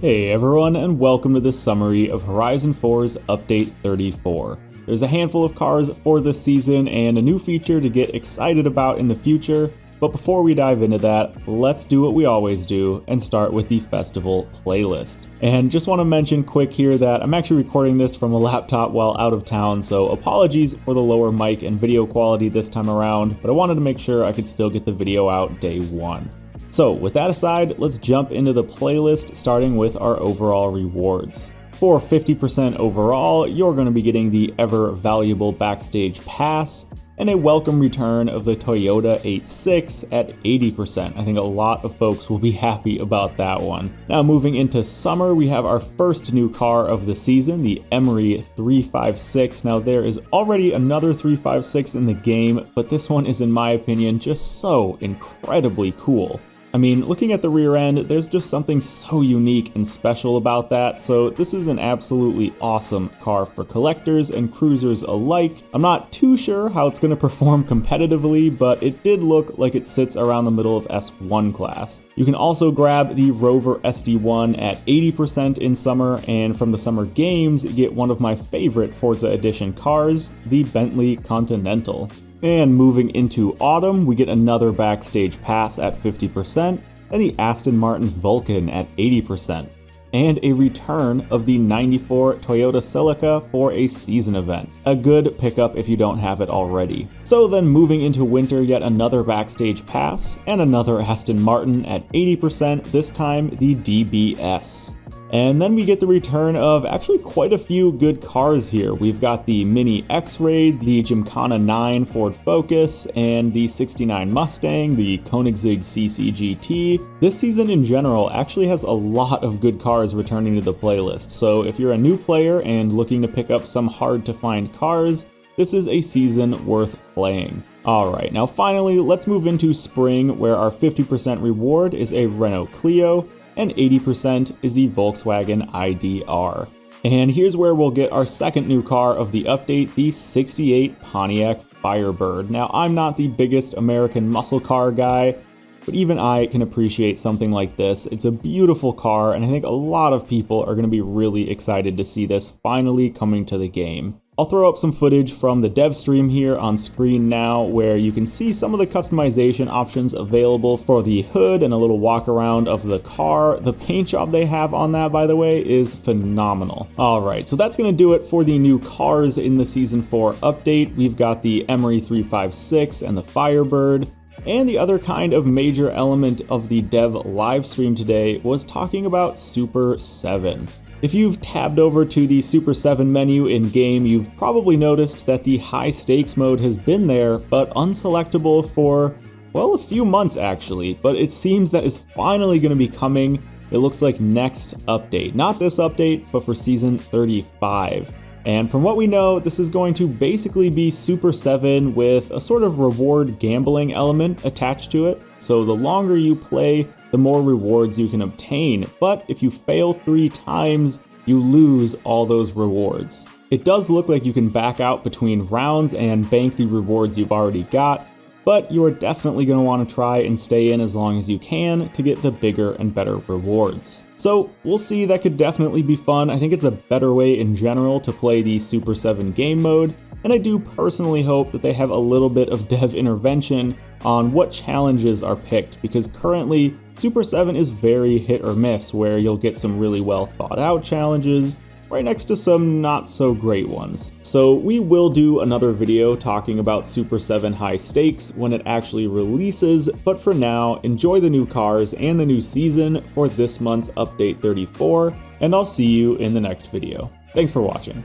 Hey everyone, and welcome to this summary of Horizon 4's Update 34. There's a handful of cars for this season and a new feature to get excited about in the future, but before we dive into that, let's do what we always do and start with the festival playlist. And just want to mention quick here that I'm actually recording this from a laptop while out of town, so apologies for the lower mic and video quality this time around, but I wanted to make sure I could still get the video out day one. So with that aside, let's jump into the playlist, starting with our overall rewards. For 50% overall, you're going to be getting the ever valuable Backstage Pass and a welcome return of the Toyota 86 at 80%. I think a lot of folks will be happy about that one. Now moving into summer, we have our first new car of the season, the Emery 356. Now there is already another 356 in the game, but this one is, in my opinion, just so incredibly cool. I mean, looking at the rear end, there's just something so unique and special about that, so this is an absolutely awesome car for collectors and cruisers alike. I'm not too sure how it's going to perform competitively, but it did look like it sits around the middle of S1 class. You can also grab the Rover SD1 at 80% in summer, and from the summer games, get one of my favorite Forza Edition cars, the Bentley Continental. And moving into autumn, we get another Backstage Pass at 50%, and the Aston Martin Vulcan at 80%, and a return of the 94 Toyota Celica for a season event. A good pickup if you don't have it already. So then moving into winter, yet another Backstage Pass, and another Aston Martin at 80%, this time the DBS. And then we get the return of actually quite a few good cars here. We've got the Mini X-Ray, the Gymkhana 9 Ford Focus, and the 69 Mustang, the Koenigsegg CC GT. This season in general actually has a lot of good cars returning to the playlist, so if you're a new player and looking to pick up some hard-to-find cars, this is a season worth playing. Alright, now finally, let's move into spring, where our 50% reward is a Renault Clio, and 80% is the Volkswagen IDR. And here's where we'll get our second new car of the update, the 68 Pontiac Firebird. Now, I'm not the biggest American muscle car guy, but even I can appreciate something like this. It's a beautiful car, and I think a lot of people are going to be really excited to see this finally coming to the game. I'll throw up some footage from the dev stream here on screen now, where you can see some of the customization options available for the hood and a little walk around of the car. The paint job they have on that, by the way, is phenomenal. Alright, so that's going to do it for the new cars in the Season 4 update. We've got the Emery 356 and the Firebird. And the other kind of major element of the dev live stream today was talking about Super 7. If you've tabbed over to the Super 7 menu in-game, you've probably noticed that the high stakes mode has been there, but unselectable for, well, a few months actually, but it seems that is finally going to be coming. It looks like next update. Not this update, but for Season 35. And from what we know, this is going to basically be Super 7 with a sort of reward gambling element attached to it. So the longer you play, the more rewards you can obtain, but if you fail 3 times, you lose all those rewards. It does look like you can back out between rounds and bank the rewards you've already got, but you are definitely going to want to try and stay in as long as you can to get the bigger and better rewards. So we'll see, that could definitely be fun. I think it's a better way in general to play the Super 7 game mode, and I do personally hope that they have a little bit of dev intervention on what challenges are picked, because currently Super 7 is very hit or miss, where you'll get some really well thought out challenges right next to some not so great ones. So we will do another video talking about Super 7 high stakes when it actually releases, but for now, enjoy the new cars and the new season for this month's Update 34, and I'll see you in the next video. Thanks for watching.